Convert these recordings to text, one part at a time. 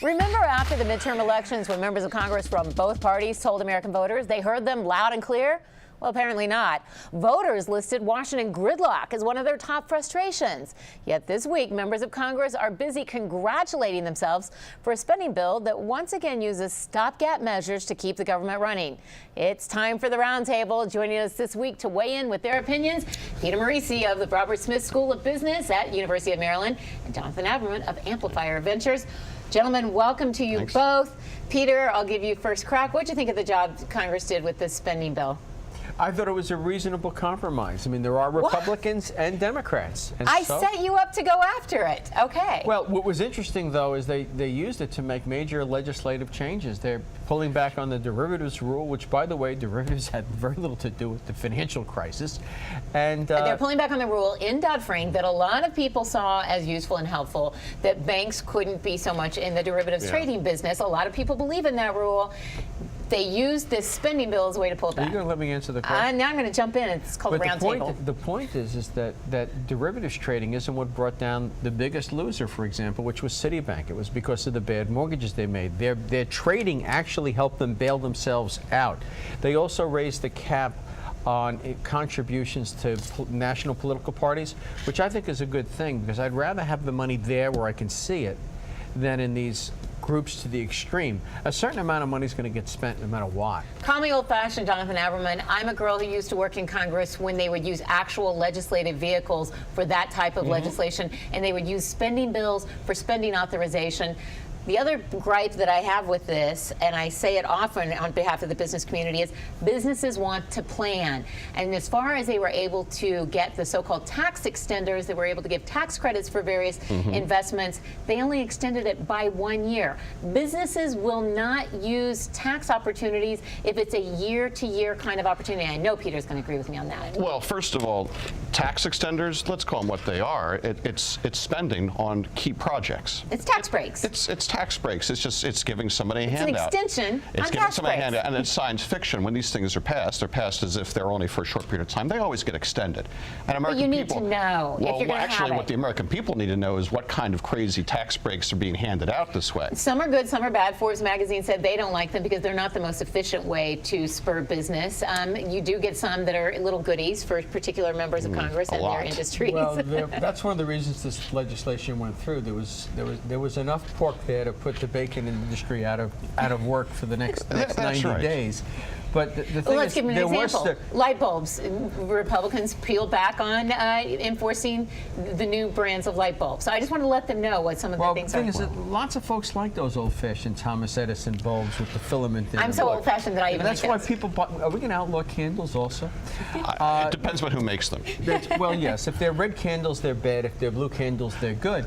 Remember after the midterm elections when members of Congress from both parties told American voters they heard them loud and clear? Well, apparently not. Voters listed Washington gridlock as one of their top frustrations. Yet this week, members of Congress are busy congratulating themselves for a spending bill that once again uses stopgap measures to keep the government running. It's time for the roundtable. Joining us this week to weigh in with their opinions, Peter Morici of the Robert Smith School of Business at University of Maryland and Jonathan Aberman of Amplifier Ventures. Gentlemen, welcome to you Thanks. both. Peter, I'll give you first crack. What do you think of the job Congress did with this spending bill? I thought it was a reasonable compromise. I mean, there are Republicans and Democrats. And I set you up to go after it. Okay. Well, what was interesting, though, is they used it to make major legislative changes. They're pulling back on the derivatives rule, which, by the way, derivatives had very little to do with the financial crisis. And they're pulling back on the rule in Dodd-Frank that a lot of people saw as useful and helpful, that banks couldn't be so much in the derivatives trading business. A lot of people believe in that rule. They used this spending bill as a way to pull it back. Are you going to let me answer the question? Now I'm going to jump in. It's called the roundtable. The point is that derivatives trading isn't what brought down the biggest loser, for example, which was Citibank. It was because of the bad mortgages they made. Their trading actually helped them bail themselves out. They also raised the cap on contributions to national political parties, which I think is a good thing, because I'd rather have the money there where I can see it than in these groups to the extreme. A certain amount of money is going to get spent no matter what. Call me old-fashioned, Jonathan Aberman. I'm a girl who used to work in Congress when they would use actual legislative vehicles for that type of legislation, and they would use spending bills for spending authorization. The other gripe that I have with this, and I say it often on behalf of the business community, is businesses want to plan. And as far as they were able to get the so-called tax extenders, they were able to give tax credits for various investments, they only extended it by 1 year. Businesses will not use tax opportunities if it's a year-to-year kind of opportunity. I know Peter's going to agree with me on that. Well, first of all, tax extenders, let's call them what they are. It's spending on key projects. It's tax breaks. It's tax breaks. It's giving somebody a handout. It's an extension on tax breaks. Handout. And it's science fiction. When these things are passed, they're passed as if they're only for a short period of time. They always get extended. And American people, you need people, to know if you're going to have actually, it. what the American people need to know is what kind of crazy tax breaks are being handed out this way. Some are good, some are bad. Forbes magazine said they don't like them because they're not the most efficient way to spur business. You do get some that are little goodies for particular members of Congress and their industries. Well, that's one of the reasons this legislation went through. There was enough pork there to put the bacon industry out of work for the next 90 days. But the thing let's is, give an example. Light bulbs. Republicans peeled back on enforcing the new brands of light bulbs. So I just want to let them know what some of the things are. Well, the thing is that lots of folks like those old-fashioned Thomas Edison bulbs with the filament in them. I'm so old-fashioned that I even That's like why those. people buy. Are we going to outlaw candles also? It depends on who makes them. Well, yes. If they're red candles, they're bad. If they're blue candles, they're good.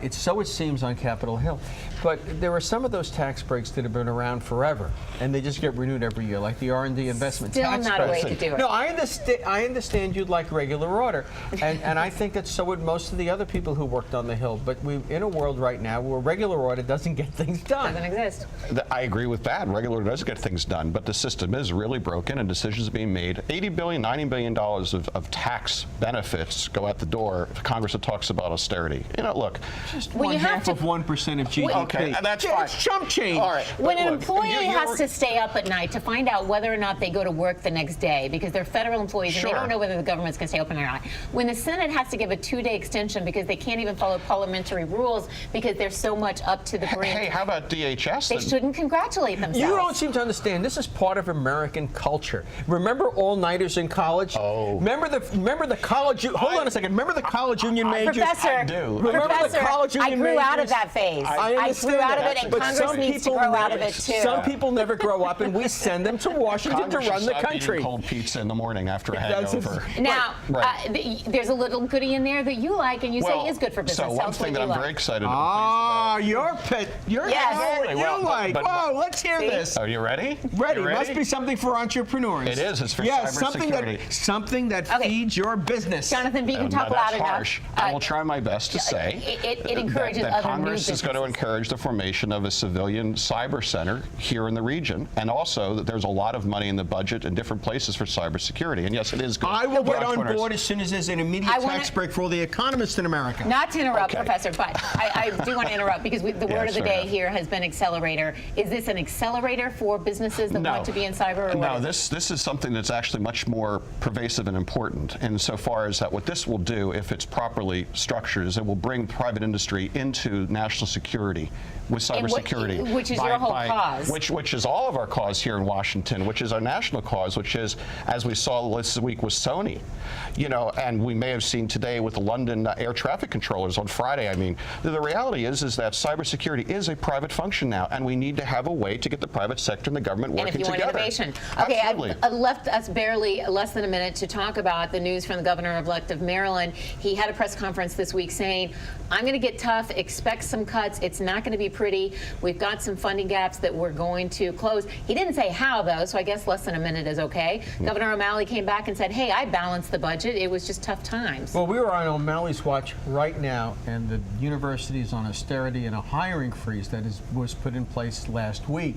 It's so it seems on Capitol Hill. But there are some of those tax breaks that have been around forever, and they just get renewed every year, like the R&D investment tax Still not a way credit. to do it. No, I understand you'd like regular order, and I think that so would most of the other people who worked on the Hill. But we're in a world right now where regular order doesn't get things done. Doesn't exist. I agree with that. Regular order does get things done, but the system is really broken, and decisions are being made. $80 billion, $90 billion of tax benefits go out the door. Congress that talks about austerity. You know, look. Just one half of 1% of GDP. Okay, that's fine. It's chump change. All right. When an employee has to stay up at night to find out whether or not they go to work the next day because they're federal employees and they don't know whether the government's going to stay open or not. When the Senate has to give a 2-day extension because they can't even follow parliamentary rules because they're so much up to the brink. Hey, how about DHS? They shouldn't congratulate themselves. You don't seem to understand. This is part of American culture. Remember all-nighters in college? Oh. Remember the college. Hold on a second. Remember the college union majors? Professor, I do. Remember Professor, the college union I grew out of majors? that phase. I grew out of it, and but Congress needs to grow out of it too. Some people never grow up, and we send them to Washington Congress to run the should stop country. eating cold pizza in the morning after a hangover. Now, Right. there's a little goodie in there that you like and you say is good for business. So one thing that I'm very excited about. Ah, your pet. Your Yes. what you like. Whoa, let's hear this. Are you ready? Ready. You Must be something for entrepreneurs. It is. It's for cybersecurity. Something that feeds your business. Jonathan, you can talk Now, loud that's enough. harsh. I will try my best to say it encourages that other Congress new is going to businesses. encourage the formation of a civilian cyber center here in the region, and also that there's a lot of money in the budget in different places for cybersecurity. And yes, it is good. I will for get on entrepreneurs. board as soon as there's an immediate tax break for all the economists in America. Not to interrupt, Okay. Professor, but I do want to interrupt because the word of the fair day enough. here has been accelerator. Is this an accelerator for businesses that want to be in cyber? Or No, what is this is something that's actually much more pervasive and important insofar as that what this will do, if it's properly structured, is it will bring private industry into national security with And what- cybersecurity. which is your whole cause. Which is all of our cause here in Washington, which is our national cause, which is, as we saw this week with Sony, and we may have seen today with the London air traffic controllers on Friday. I mean, the reality is that cybersecurity is a private function now, and we need to have a way to get the private sector and the government working And if you together. want innovation. Okay, Absolutely. I've left us barely less than a minute to talk about the news from the governor-elect of Maryland. He had a press conference this week saying, I'm going to get tough, expect some cuts. It's not going to be pretty. We've got some funding gaps that we're going to close. He didn't say how, though, so I guess less than a minute is okay. Governor O'Malley came back and said, hey, I balanced the budget. It was just tough times. Well, we were on O'Malley's watch right now, and the university is on austerity and a hiring freeze that was put in place last week.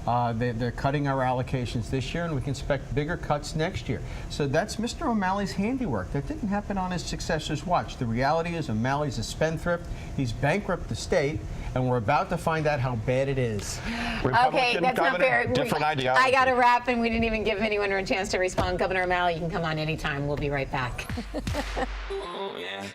They're cutting our allocations this year, and we can expect bigger cuts next year. So that's Mr. O'Malley's handiwork. That didn't happen on his successor's watch. The reality is O'Malley's a spendthrift. He's bankrupt the state, and we're about to find out how bad it is. Okay, Republican that's not governor, fair. different ideology. I got to wrap, and we didn't even give anyone a chance to respond. Governor O'Malley, you can come on anytime. We'll be right back. Oh, yeah.